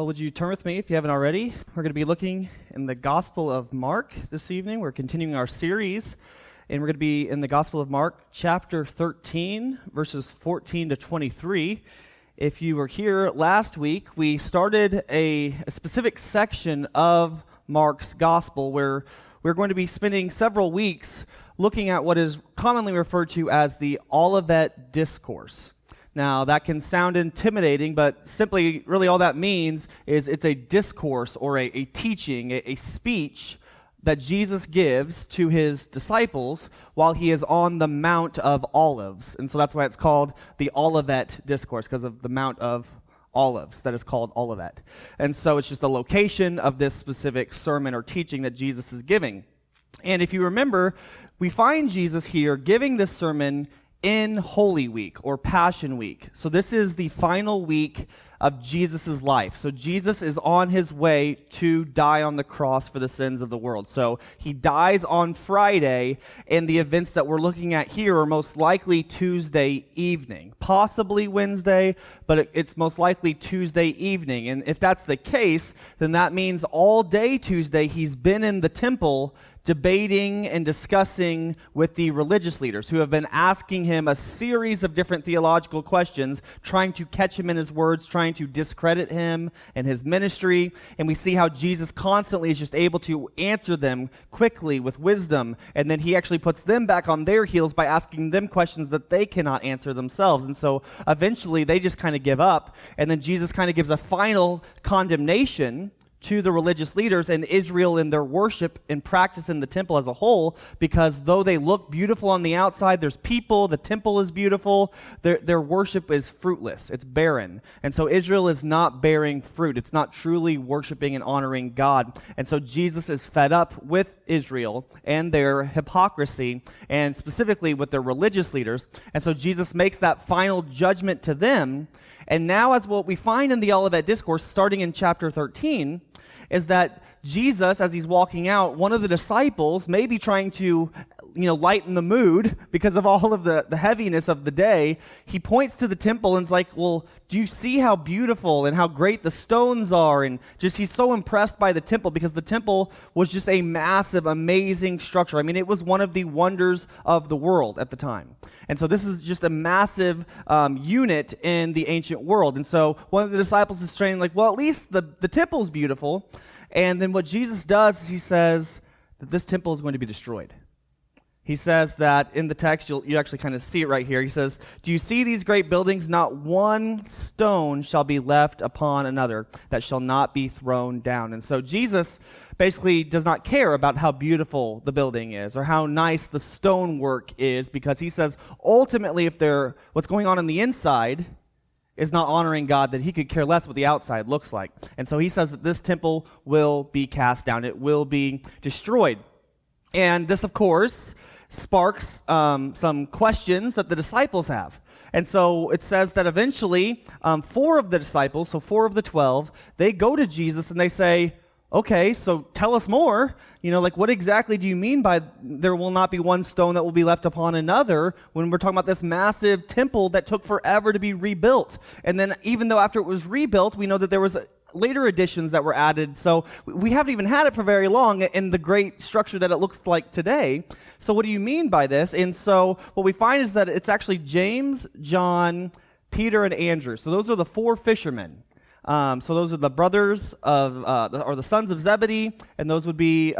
Well, would you turn with me if you haven't already? We're going to be looking in the Gospel of Mark this evening. We're continuing our series, and we're going to be in the Gospel of Mark, chapter 13, verses 14 to 23. If you were here last week, we started a specific section of Mark's Gospel where we're going to be spending several weeks looking at what is commonly referred to as the Olivet Discourse. Now, that can sound intimidating, but simply, really all that means is it's a discourse or a teaching, a speech that Jesus gives to his disciples while he is on the Mount of Olives. And so that's why it's called the Olivet Discourse, because of the Mount of Olives that is called Olivet. And so it's just the location of this specific sermon or teaching that Jesus is giving. And if you remember, we find Jesus here giving this sermon in Holy Week or Passion Week. So this is the final week of Jesus' life. So Jesus is on his way to die on the cross for the sins of the world. So he dies on Friday, and the events that we're looking at here are most likely Tuesday evening, possibly Wednesday, but it's most likely Tuesday evening. And if that's the case, then that means all day Tuesday he's been in the temple debating and discussing with the religious leaders who have been asking him a series of different theological questions, trying to catch him in his words, trying to discredit him and his ministry. And we see how Jesus constantly is just able to answer them quickly with wisdom. And then he actually puts them back on their heels by asking them questions that they cannot answer themselves. And so eventually they just kind of give up. And then Jesus kind of gives a final condemnation to the religious leaders and Israel in their worship and practice in the temple as a whole, because though they look beautiful on the outside, there's people, the temple is beautiful, their worship is fruitless, it's barren. And so Israel is not bearing fruit, it's not truly worshiping and honoring God. And so Jesus is fed up with Israel and their hypocrisy, and specifically with their religious leaders. And so Jesus makes that final judgment to them. And now, as what we find in the Olivet Discourse, starting in chapter 13, is that Jesus, as he's walking out, one of the disciples may be trying to, lighten the mood because of all of the heaviness of the day. He points to the temple and is like, well, do you see how beautiful and how great the stones are? And just he's so impressed by the temple because the temple was just a massive, amazing structure. I mean, it was one of the wonders of the world at the time. And so this is just a massive unit in the ancient world. And so one of the disciples is saying, like, well, at least the temple's beautiful. And then what Jesus does is he says that this temple is going to be destroyed. He says that in the text, you actually kind of see it right here. He says, "Do you see these great buildings? Not one stone shall be left upon another that shall not be thrown down." And so Jesus basically does not care about how beautiful the building is or how nice the stonework is, because he says ultimately if what's going on the inside is not honoring God, that he could care less what the outside looks like. And so he says that this temple will be cast down. It will be destroyed. And this, of course, sparks some questions that the disciples have. And so it says that eventually 4 of the disciples, so 4 of the 12, they go to Jesus and they say, okay, so tell us more. What exactly do you mean by there will not be one stone that will be left upon another when we're talking about this massive temple that took forever to be rebuilt? And then even though after it was rebuilt, we know that there was later additions that were added. So we haven't even had it for very long in the great structure that it looks like today. So what do you mean by this? And so what we find is that it's actually James, John, Peter, and Andrew. So those are the 4 fishermen. So those are the brothers or the sons of Zebedee, and those would be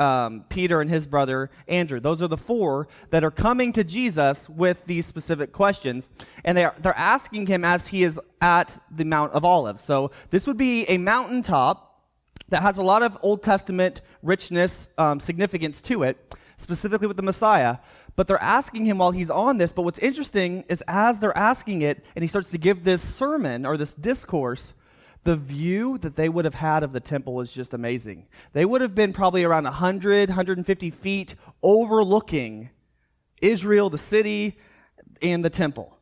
Peter and his brother Andrew. Those are the 4 that are coming to Jesus with these specific questions, and they're asking him as he is at the Mount of Olives. So this would be a mountaintop that has a lot of Old Testament richness, significance to it, specifically with the Messiah. But they're asking him while he's on this. But what's interesting is as they're asking it, and he starts to give this sermon or this discourse, the view that they would have had of the temple is just amazing. They would have been probably around 100, 150 feet overlooking Israel, the city, and the temple.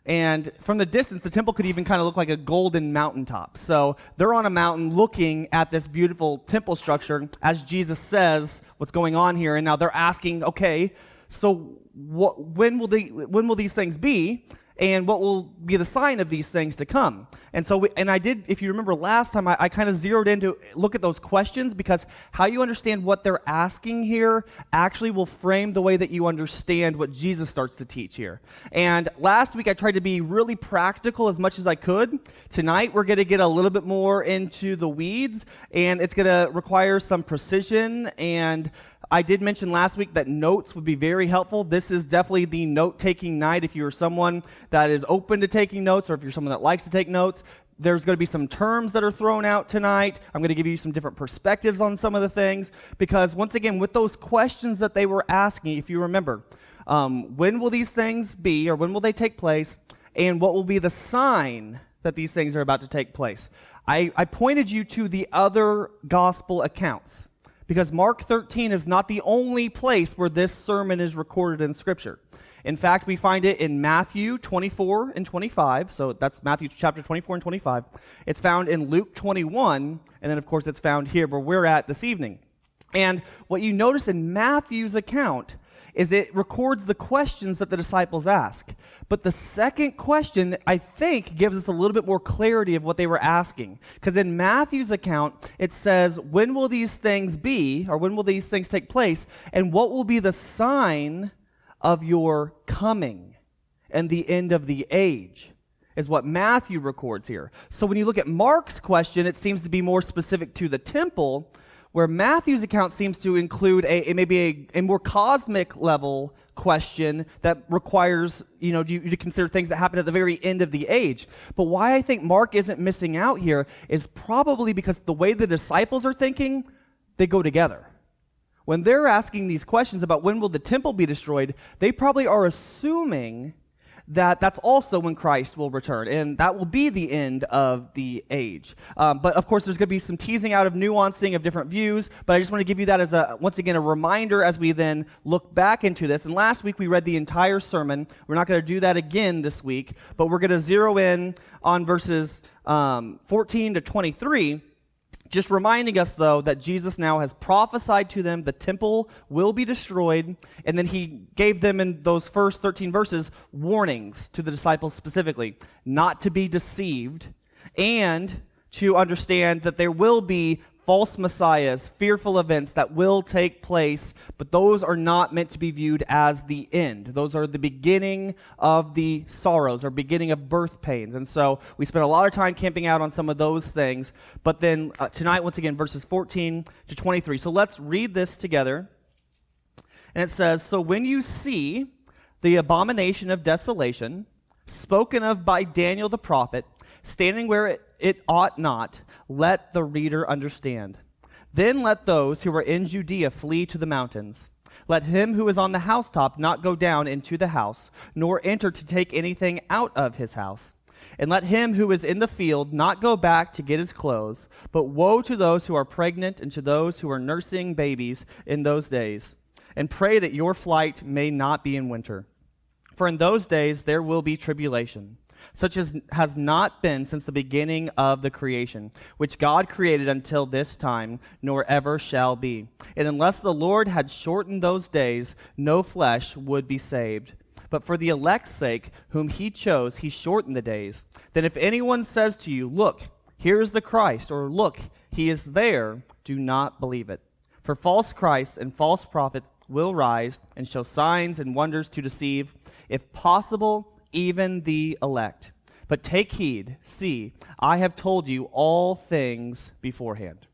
And from the distance, the temple could even kind of look like a golden mountaintop. So they're on a mountain looking at this beautiful temple structure as Jesus says what's going on here. And now they're asking, okay, so when will these things be? and what will be the sign of these things to come. And so, I did, if you remember last time, I kind of zeroed in to look at those questions, because how you understand what they're asking here actually will frame the way that you understand what Jesus starts to teach here. And last week I tried to be really practical as much as I could. Tonight we're going to get a little bit more into the weeds, and it's going to require some precision. And I did mention last week that notes would be very helpful. This is definitely the note-taking night. If you're someone that is open to taking notes, or if you're someone that likes to take notes, there's going to be some terms that are thrown out tonight. I'm going to give you some different perspectives on some of the things, because once again, with those questions that they were asking, if you remember, when will these things be, or when will they take place, and what will be the sign that these things are about to take place? I pointed you to the other gospel accounts, because Mark 13 is not the only place where this sermon is recorded in Scripture. In fact, we find it in Matthew 24 and 25. So that's Matthew chapter 24 and 25. It's found in Luke 21. And then, of course, it's found here where we're at this evening. And what you notice in Matthew's account is it records the questions that the disciples ask. But the second question, I think, gives us a little bit more clarity of what they were asking. Because in Matthew's account, it says, when will these things be, or when will these things take place, and what will be the sign of your coming and the end of the age, is what Matthew records here. So when you look at Mark's question, it seems to be more specific to the temple, where Matthew's account seems to include maybe a more cosmic level question that requires you to consider things that happen at the very end of the age. But why I think Mark isn't missing out here is probably because the way the disciples are thinking, they go together. When they're asking these questions about when will the temple be destroyed, they probably are assuming that that's also when Christ will return, and that will be the end of the age. But of course, there's going to be some teasing out of nuancing of different views, but I just want to give you that as once again, a reminder as we then look back into this. And last week we read the entire sermon. We're not going to do that again this week, but we're going to zero in on verses 14 to 23, just reminding us, though, that Jesus now has prophesied to them the temple will be destroyed, and then he gave them in those first 13 verses warnings to the disciples specifically, not to be deceived, and to understand that there will be false messiahs, fearful events that will take place, but those are not meant to be viewed as the end. Those are the beginning of the sorrows, or beginning of birth pains. And so we spent a lot of time camping out on some of those things. But then tonight, once again, verses 14 to 23. So let's read this together. And it says, "So when you see the abomination of desolation, spoken of by Daniel the prophet, standing where it ought not, let the reader understand. Then let those who are in Judea flee to the mountains. Let him who is on the housetop not go down into the house, nor enter to take anything out of his house. And let him who is in the field not go back to get his clothes. But woe to those who are pregnant and to those who are nursing babies in those days. And pray that your flight may not be in winter. For in those days there will be tribulation, such as has not been since the beginning of the creation, which God created until this time, nor ever shall be. And unless the Lord had shortened those days, no flesh would be saved. But for the elect's sake, whom he chose, he shortened the days. Then if anyone says to you, 'Look, here is the Christ,' or 'Look, he is there,' do not believe it. For false Christs and false prophets will rise and show signs and wonders to deceive, if possible, even the elect. But take heed, see, I have told you all things beforehand."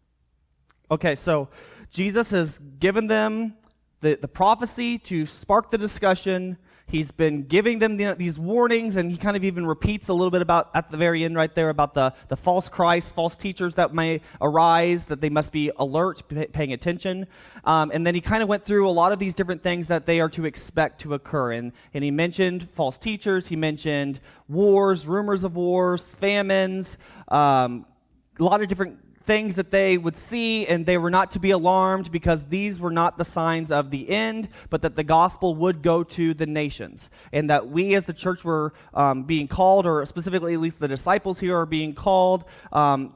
Okay, so Jesus has given them the prophecy to spark the discussion. He's been giving them these warnings, and he kind of even repeats a little bit about, at the very end right there, about the false Christ, false teachers that may arise, that they must be alert, paying attention. And then he kind of went through a lot of these different things that they are to expect to occur. And he mentioned false teachers, he mentioned wars, rumors of wars, famines, a lot of different things that they would see, and they were not to be alarmed because these were not the signs of the end, but that the gospel would go to the nations, and that we as the church were being called, or specifically at least the disciples here are being called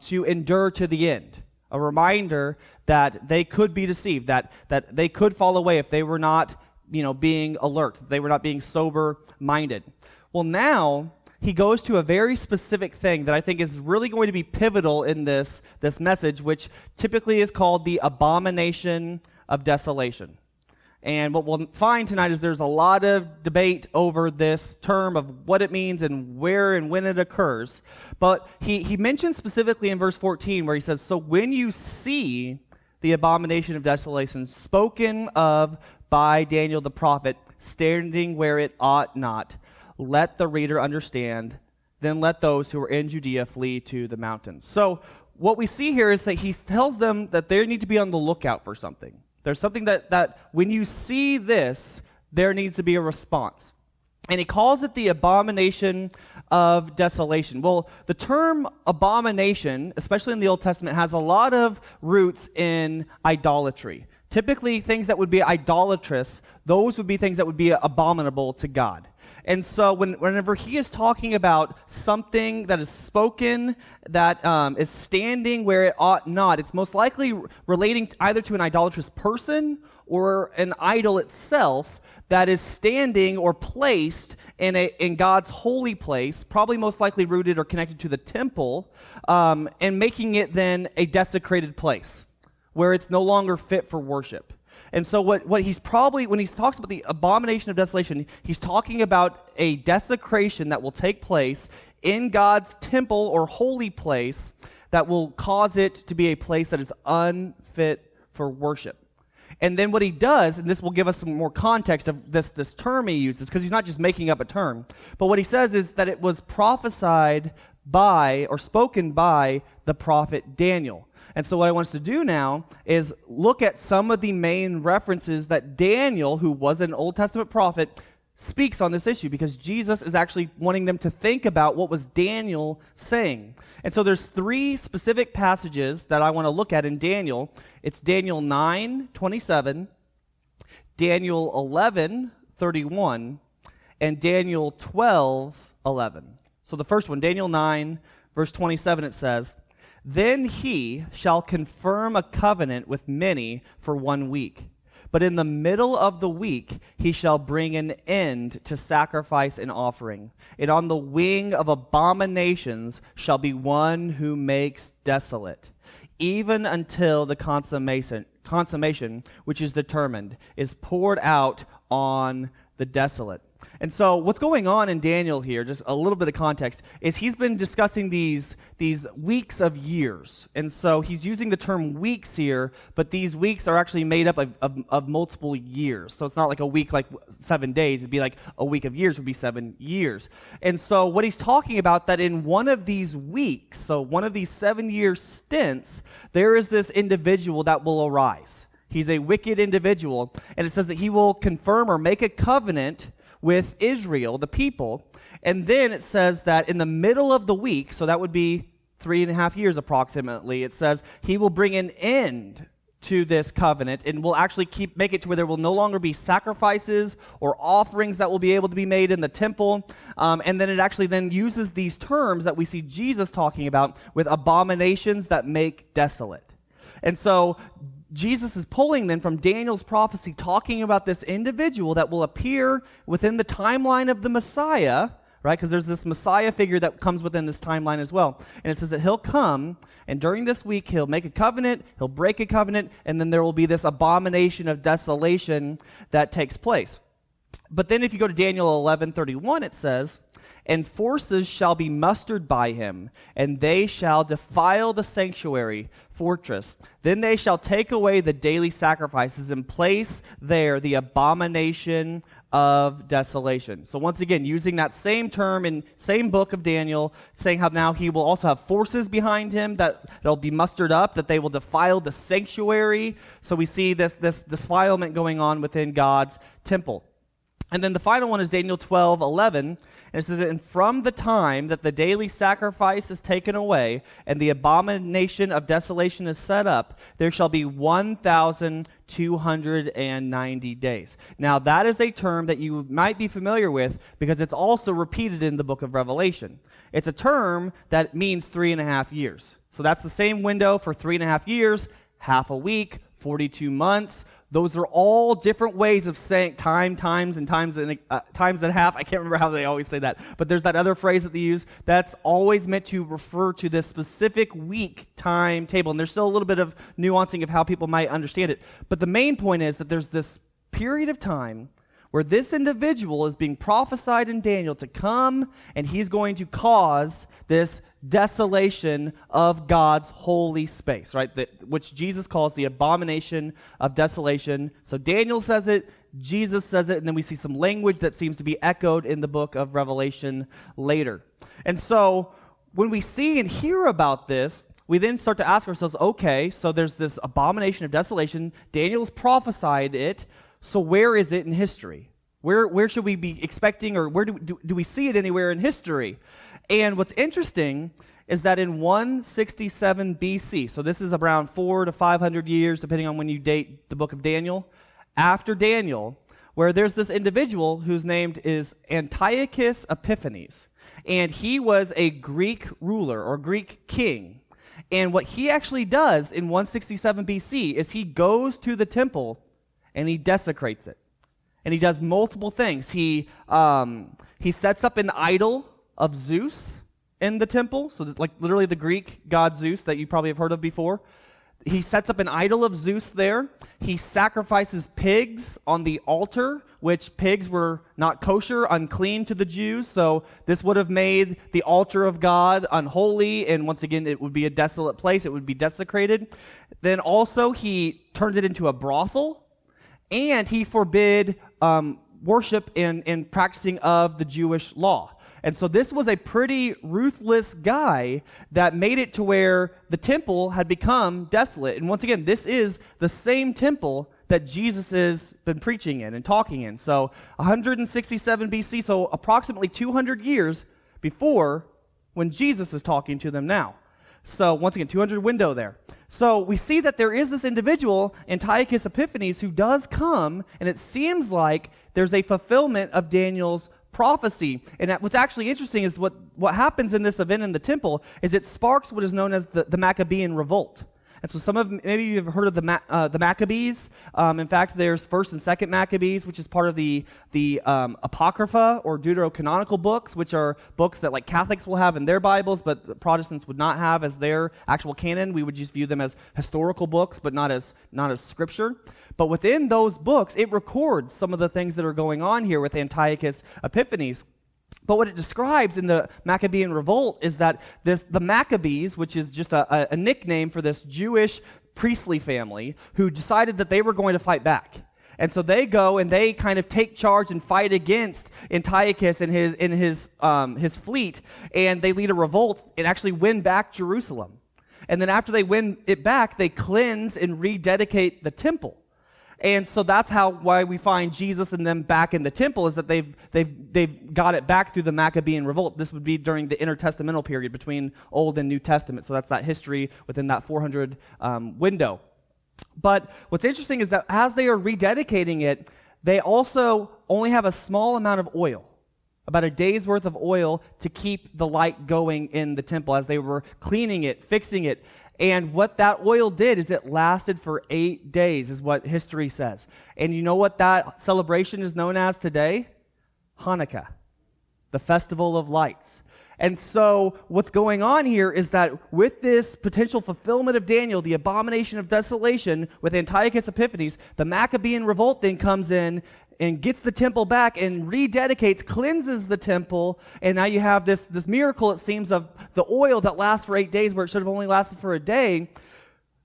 to endure to the end. A reminder that they could be deceived, that they could fall away if they were not being alert, they were not being sober-minded. Well, now he goes to a very specific thing that I think is really going to be pivotal in this message, which typically is called the Abomination of Desolation. And what we'll find tonight is there's a lot of debate over this term of what it means and where and when it occurs. But he mentions specifically in verse 14 where he says, so when you see the abomination of desolation spoken of by Daniel the prophet, standing where it ought not, let the reader understand, then let those who are in Judea flee to the mountains. So what we see here is that he tells them that they need to be on the lookout for something. There's something that when you see this, there needs to be a response. And he calls it the abomination of desolation. Well, the term abomination, especially in the Old Testament, has a lot of roots in idolatry. Typically, things that would be idolatrous, those would be things that would be abominable to God. And so whenever he is talking about something that is spoken, that is standing where it ought not, it's most likely relating either to an idolatrous person or an idol itself that is standing or placed in God's holy place, probably most likely rooted or connected to the temple, and making it then a desecrated place where it's no longer fit for worship. And so what he's probably, when he talks about the abomination of desolation, he's talking about a desecration that will take place in God's temple or holy place that will cause it to be a place that is unfit for worship. And then what he does, and this will give us some more context of this term he uses, because he's not just making up a term, but what he says is that it was prophesied by or spoken by the prophet Daniel. And so what I want us to do now is look at some of the main references that Daniel, who was an Old Testament prophet, speaks on this issue, because Jesus is actually wanting them to think about what was Daniel saying. And so there's three specific passages that I want to look at in Daniel. It's Daniel 9:27, Daniel 11:31, and Daniel 12:11. So the first one, Daniel 9, verse 27, it says, then he shall confirm a covenant with many for 1 week. But in the middle of the week he shall bring an end to sacrifice and offering. And on the wing of abominations shall be one who makes desolate, even until the consummation which is determined is poured out on the desolate. And so what's going on in Daniel here, just a little bit of context, is he's been discussing these weeks of years. And so he's using the term weeks here, but these weeks are actually made up of multiple years. So it's not like a week like 7 days. It'd be like a week of years would be 7 years. And so what he's talking about, that in one of these weeks, so one of these 7-year stints, there is this individual that will arise. He's a wicked individual. And it says that he will confirm or make a covenant with Israel, the people, and then it says that in the middle of the week, so that would be 3.5 years approximately, it says he will bring an end to this covenant and will actually make it to where there will no longer be sacrifices or offerings that will be able to be made in the temple. And then it actually then uses these terms that we see Jesus talking about with abominations that make desolate. And so Jesus is pulling then from Daniel's prophecy, talking about this individual that will appear within the timeline of the Messiah, right? Because there's this Messiah figure that comes within this timeline as well. And it says that he'll come, and during this week, he'll make a covenant, he'll break a covenant, and then there will be this abomination of desolation that takes place. But then if you go to Daniel 11:31, it says, and forces shall be mustered by him, and they shall defile the sanctuary fortress. Then they shall take away the daily sacrifices and place there the abomination of desolation. So once again, using that same term in same book of Daniel, saying how now he will also have forces behind him that'll be mustered up, that they will defile the sanctuary. So we see this defilement going on within God's temple. And then the final one is Daniel 12:11. And it says, and from the time that the daily sacrifice is taken away and the abomination of desolation is set up, there shall be 1,290 days. Now, that is a term that you might be familiar with because it's also repeated in the book of Revelation. It's a term that means 3.5 years. So that's the same window for 3.5 years, half a week, 42 months. Those are all different ways of saying times and times and a half. I can't remember how they always say that. But there's that other phrase that they use that's always meant to refer to this specific week timetable. And there's still a little bit of nuancing of how people might understand it. But the main point is that there's this period of time where this individual is being prophesied in Daniel to come, and he's going to cause this desolation of God's holy space, right? Which Jesus calls the abomination of desolation. So Daniel says it, Jesus says it, and then we see some language that seems to be echoed in the book of Revelation later. And so when we see and hear about this, we then start to ask ourselves, okay, so there's this abomination of desolation. Daniel's prophesied it. So where is it in history? Where should we be expecting, or where do we see it anywhere in history? And what's interesting is that in 167 BC, so this is around 400 to 500 years, depending on when you date the book of Daniel, after Daniel, where there's this individual whose name is Antiochus Epiphanes. And he was a Greek ruler or Greek king. And what he actually does in 167 BC is he goes to the temple and he desecrates it. And he does multiple things. He sets up an idol of Zeus in the temple, so that, like literally the Greek god Zeus that you probably have heard of before. He sets up an idol of Zeus there. He sacrifices pigs on the altar, which pigs were not kosher, unclean to the Jews, so this would have made the altar of God unholy, and once again, it would be a desolate place. It would be desecrated. Then also, he turned it into a brothel, and he forbid worship and practicing of the Jewish law. And so this was a pretty ruthless guy that made it to where the temple had become desolate. And once again, this is the same temple that Jesus has been preaching in and talking in. So 167 BC, so approximately 200 years before when Jesus is talking to them now. So once again, 200 window there. So we see that there is this individual, Antiochus Epiphanes, who does come, and it seems like there's a fulfillment of Daniel's prophecy. And what's actually interesting is what happens in this event in the temple is it sparks what is known as the Maccabean revolt. And so maybe you've heard of the Maccabees. In fact, there's First and Second Maccabees, which is part of the Apocrypha or Deuterocanonical books, which are books that like Catholics will have in their Bibles, but the Protestants would not have as their actual canon. We would just view them as historical books, but not as scripture. But within those books, it records some of the things that are going on here with Antiochus Epiphanes. But what it describes in the Maccabean revolt is that the Maccabees, which is just a nickname for this Jewish priestly family, who decided that they were going to fight back. And so they go and they kind of take charge and fight against Antiochus and his fleet, and they lead a revolt and actually win back Jerusalem. And then after they win it back, they cleanse and rededicate the temple. And so that's why we find Jesus and them back in the temple, is that they've got it back through the Maccabean revolt. This would be during the intertestamental period between Old and New Testament. So that's that history within that 400 window. But what's interesting is that as they are rededicating it, they also only have a small amount of oil, about a day's worth of oil, to keep the light going in the temple as they were cleaning it, fixing it. And what that oil did is it lasted for 8 days, is what history says. And you know what that celebration is known as today? Hanukkah, the Festival of Lights. And so what's going on here is that with this potential fulfillment of Daniel, the abomination of desolation with Antiochus Epiphanes, the Maccabean revolt then comes in and gets the temple back and rededicates, cleanses the temple, and now you have this miracle, it seems, of the oil that lasts for 8 days where it should have only lasted for a day.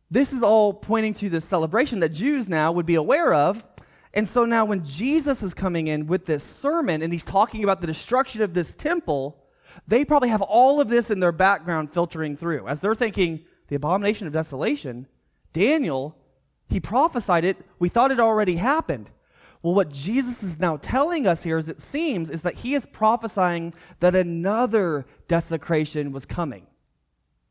This is all pointing to this celebration that Jews now would be aware of. And so now when Jesus is coming in with this sermon and he's talking about the destruction of this temple, they probably have all of this in their background filtering through. As they're thinking, the abomination of desolation, Daniel, he prophesied it, we thought it already happened. Well, what Jesus is now telling us here, as it seems, is that he is prophesying that another desecration was coming.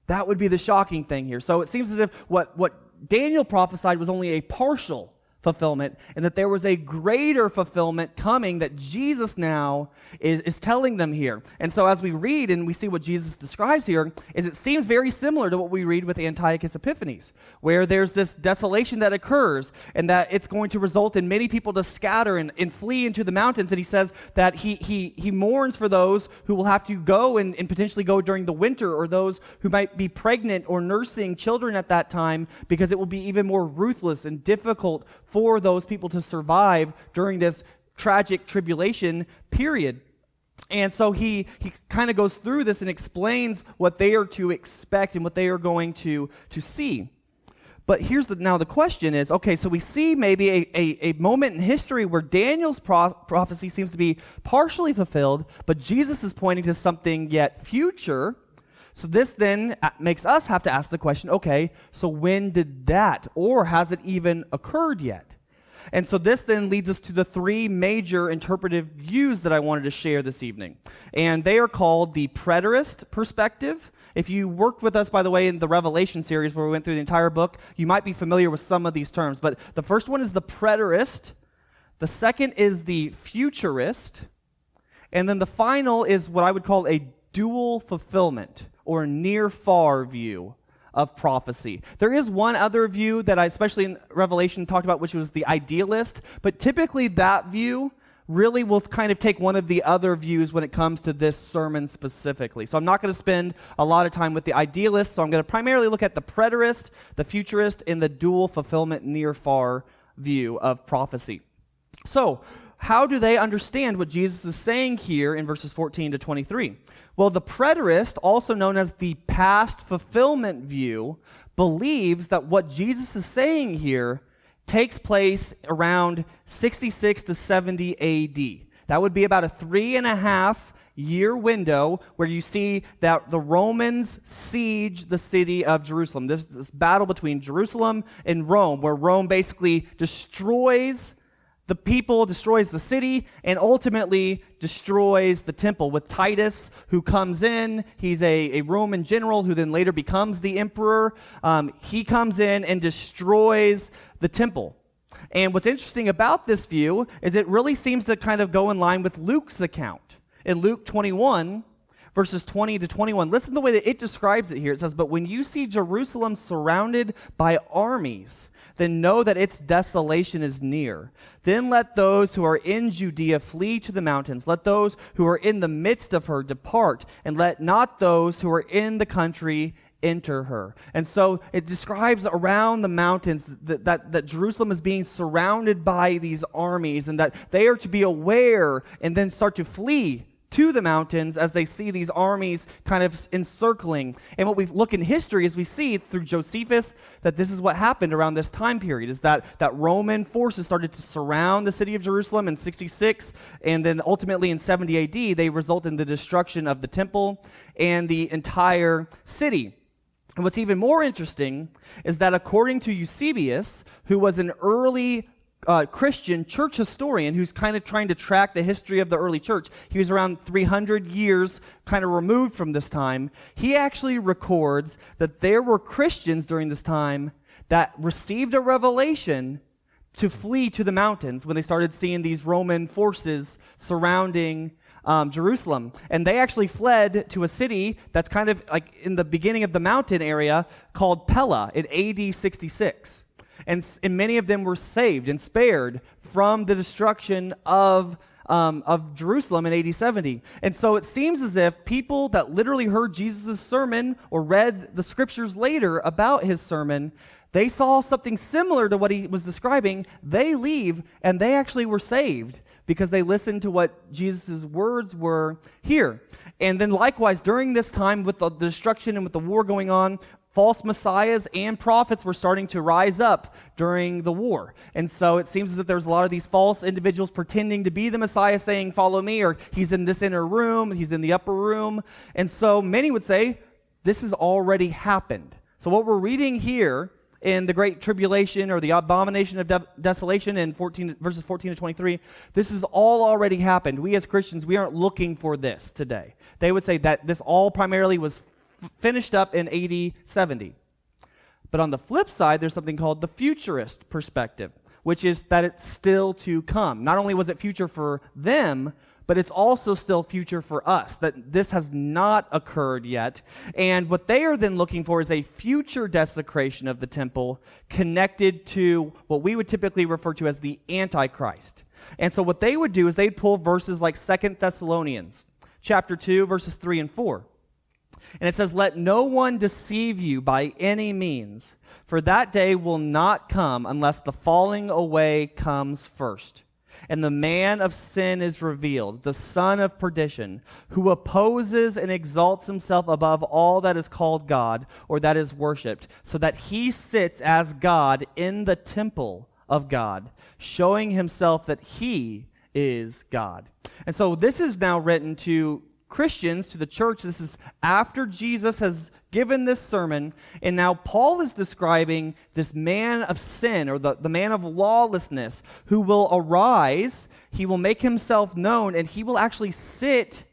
That would be the shocking thing here. So it seems as if what Daniel prophesied was only a partial fulfillment, and that there was a greater fulfillment coming that Jesus now is telling them here. And so as we read and we see what Jesus describes here, is it seems very similar to what we read with Antiochus Epiphanes, where there's this desolation that occurs, and that it's going to result in many people to scatter and flee into the mountains. And he says that he mourns for those who will have to go and potentially go during the winter, or those who might be pregnant or nursing children at that time, because it will be even more ruthless and difficult for those people to survive during this tragic tribulation period. And so he kind of goes through this and explains what they are to expect and what they are going to see. But here's now the question is, okay, so we see maybe a moment in history where Daniel's prophecy seems to be partially fulfilled, but Jesus is pointing to something yet future. So this then makes us have to ask the question, okay, so when did that, or has it even occurred yet? And so this then leads us to the three major interpretive views that I wanted to share this evening. And they are called the preterist perspective. If you worked with us, by the way, in the Revelation series where we went through the entire book, you might be familiar with some of these terms. But the first one is the preterist. The second is the futurist. And then the final is what I would call a dual fulfillment, or near-far view of prophecy. There is one other view that I, especially in Revelation, talked about, which was the idealist, but typically that view really will kind of take one of the other views when it comes to this sermon specifically. So I'm not going to spend a lot of time with the idealist, so I'm going to primarily look at the preterist, the futurist, and the dual fulfillment near-far view of prophecy. So, how do they understand what Jesus is saying here in verses 14 to 23? Well, the preterist, also known as the past fulfillment view, believes that what Jesus is saying here takes place around 66 to 70 AD. That would be about a 3.5-year window where you see that the Romans siege the city of Jerusalem. This battle between Jerusalem and Rome, where Rome basically destroys the people, destroys the city, and ultimately destroys the temple with Titus, who comes in. He's a Roman general who then later becomes the emperor. He comes in and destroys the temple. And what's interesting about this view is it really seems to kind of go in line with Luke's account. In Luke 21, verses 20 to 21, listen to the way that it describes it here. It says, "But when you see Jerusalem surrounded by armies, then know that its desolation is near. Then let those who are in Judea flee to the mountains. Let those who are in the midst of her depart, and let not those who are in the country enter her." And so it describes around the mountains that Jerusalem is being surrounded by these armies, and that they are to be aware and then start to flee to the mountains as they see these armies kind of encircling. And what we look in history is we see through Josephus that this is what happened around this time period, is that Roman forces started to surround the city of Jerusalem in 66, and then ultimately in 70 AD, they result in the destruction of the temple and the entire city. And what's even more interesting is that according to Eusebius, who was an early Christian church historian who's kind of trying to track the history of the early church, he was around 300 years kind of removed from this time. He actually records that there were Christians during this time that received a revelation to flee to the mountains when they started seeing these Roman forces surrounding Jerusalem. And they actually fled to a city that's kind of like in the beginning of the mountain area called Pella in AD 66. And many of them were saved and spared from the destruction of Jerusalem in AD 70. And so it seems as if people that literally heard Jesus' sermon or read the scriptures later about his sermon, they saw something similar to what he was describing. They leave, and they actually were saved because they listened to what Jesus' words were here. And then likewise, during this time with the destruction and with the war going on, false messiahs and prophets were starting to rise up during the war. And so it seems as if there's a lot of these false individuals pretending to be the Messiah saying, "Follow me," or "He's in this inner room, he's in the upper room." And so many would say, this has already happened. So what we're reading here in the Great Tribulation or the Abomination of Desolation in verses 14 to 23, this has all already happened. We as Christians, we aren't looking for this today. They would say that this all primarily was finished up in AD 70. But on the flip side, there's something called the futurist perspective. which is that it's still to come. Not only was it future for them, but it's also still future for us, that this has not occurred yet. And what they are then looking for is a future desecration of the temple connected to what we would typically refer to as the Antichrist. And so what they would do is they'd pull verses like 2 Thessalonians chapter 2, verses 3 and 4. And it says, "Let no one deceive you by any means, for that day will not come unless the falling away comes first. And the man of sin is revealed, the son of perdition, who opposes and exalts himself above all that is called God or that is worshipped, so that he sits as God in the temple of God, showing himself that he is God." And so this is now written to Christians, to the church. This is after Jesus has given this sermon, and now Paul is describing this man of sin, or the man of lawlessness, who will arise, he will make himself known, and he will actually sit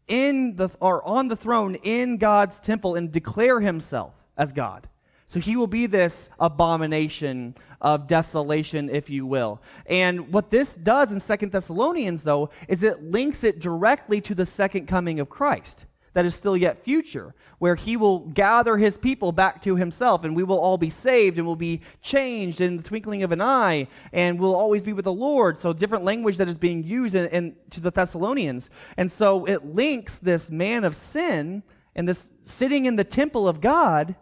on the throne in God's temple and declare himself as God. So he will be this abomination of desolation, if you will. And what this does in 2 Thessalonians, though, is it links it directly to the second coming of Christ that is still yet future, where he will gather his people back to himself, and we will all be saved and will be changed in the twinkling of an eye, and we'll always be with the Lord. So different language that is being used to the Thessalonians. And so it links this man of sin and this sitting in the temple of God,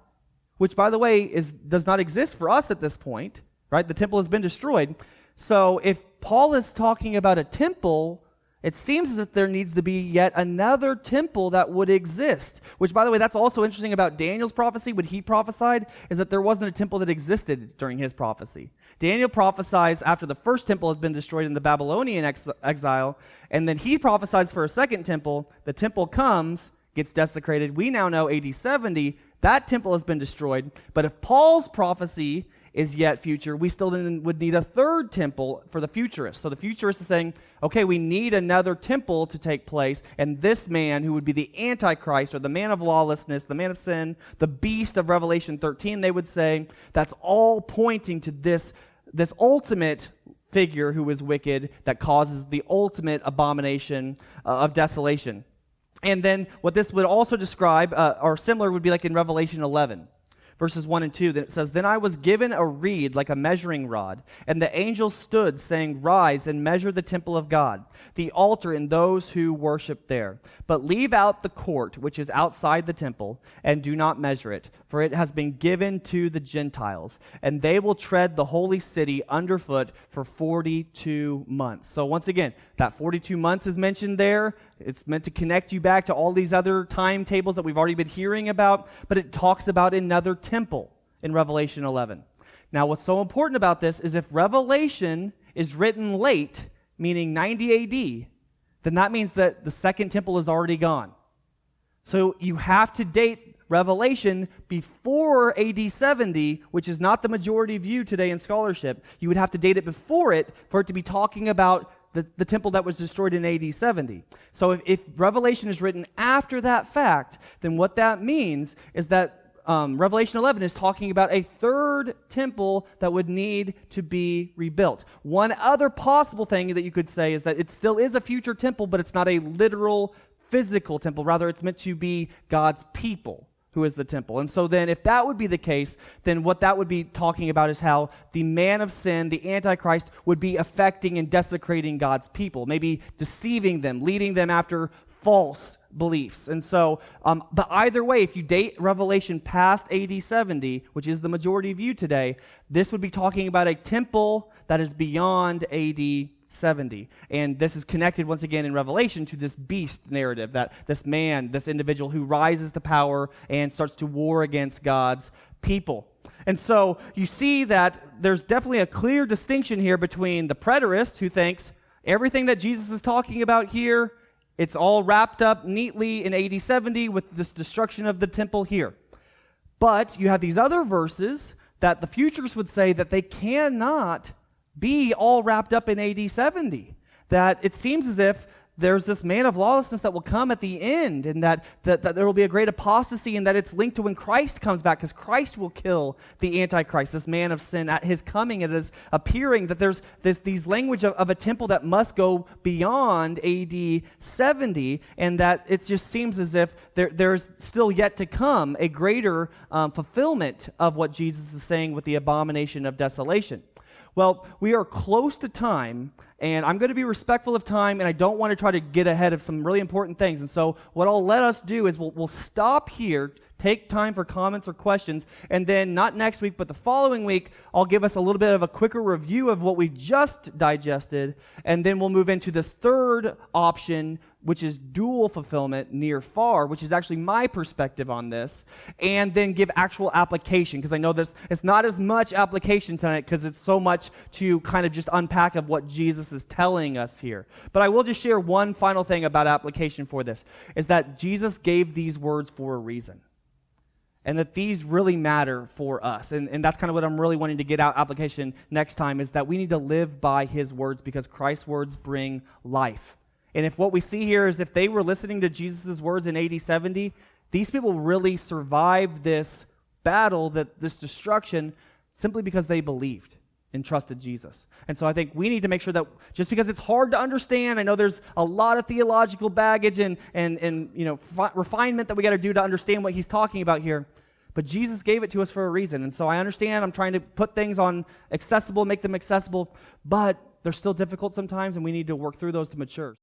which, by the way, does not exist for us at this point, right? The temple has been destroyed. So if Paul is talking about a temple, it seems as if there needs to be yet another temple that would exist, which, by the way, that's also interesting about Daniel's prophecy. When he prophesied, is that there wasn't a temple that existed during his prophecy. Daniel prophesies after the first temple has been destroyed in the Babylonian exile, and then he prophesies for a second temple. The temple comes, gets desecrated. We now know AD 70, that temple has been destroyed. But if Paul's prophecy is yet future, we still then would need a third temple for the futurist. So the futurist is saying, okay, we need another temple to take place, and this man, who would be the Antichrist, or the man of lawlessness, the man of sin, the beast of Revelation 13, they would say, that's all pointing to this ultimate figure who is wicked, that causes the ultimate abomination of desolation. And then what this would also describe, or similar, would be like in Revelation 11, verses 1 and 2, that it says, "Then I was given a reed like a measuring rod, and the angel stood, saying, 'Rise and measure the temple of God, the altar and those who worship there. But leave out the court which is outside the temple, and do not measure it, for it has been given to the Gentiles, and they will tread the holy city underfoot for 42 months. So once again, that 42 months is mentioned there. It's meant to connect you back to all these other timetables that we've already been hearing about, but it talks about another temple in Revelation 11. Now, what's so important about this is if Revelation is written late, meaning 90 AD, then that means that the second temple is already gone. So you have to date Revelation before AD 70, which is not the majority view today in scholarship. You would have to date it before it for it to be talking about the temple that was destroyed in AD 70. So if Revelation is written after that fact, then what that means is that Revelation 11 is talking about a third temple that would need to be rebuilt. One other possible thing that you could say is that it still is a future temple, but it's not a literal physical temple. Rather, it's meant to be God's people who is the temple. And so then if that would be the case, then what that would be talking about is how the man of sin, the Antichrist, would be affecting and desecrating God's people, maybe deceiving them, leading them after false beliefs. And so, but either way, if you date Revelation past AD 70, which is the majority view today, this would be talking about a temple that is beyond AD 70. And this is connected once again in Revelation to this beast narrative, that this man, this individual who rises to power and starts to war against God's people. And so you see that there's definitely a clear distinction here between the preterist, who thinks everything that Jesus is talking about here, it's all wrapped up neatly in AD 70 with this destruction of the temple here. But you have these other verses that the futurists would say that they cannot be all wrapped up in AD 70. That it seems as if there's this man of lawlessness that will come at the end, and that there will be a great apostasy, and that it's linked to when Christ comes back, because Christ will kill the Antichrist, this man of sin, at his coming. It is appearing that there's these language of a temple that must go beyond AD 70, and that it just seems as if there's still yet to come a greater fulfillment of what Jesus is saying with the abomination of desolation. Well, we are close to time, and I'm going to be respectful of time, and I don't want to try to get ahead of some really important things. And so what I'll let us do is we'll stop here, take time for comments or questions, and then not next week, but the following week, I'll give us a little bit of a quicker review of what we just digested, and then we'll move into this third option, which is dual fulfillment, near far, which is actually my perspective on this, and then give actual application, because I know it's not as much application tonight, because it's so much to kind of just unpack of what Jesus is telling us here. But I will just share one final thing about application for this, is that Jesus gave these words for a reason, and that these really matter for us. And that's kind of what I'm really wanting to get out application next time, is that we need to live by his words, because Christ's words bring life. And if what we see here is if they were listening to Jesus' words in AD 70, these people really survived this battle, this destruction, simply because they believed and trusted Jesus. And so I think we need to make sure that just because it's hard to understand, I know there's a lot of theological baggage and refinement that we got to do to understand what he's talking about here, but Jesus gave it to us for a reason. And so I understand I'm trying to put things on accessible, make them accessible, but they're still difficult sometimes, and we need to work through those to mature.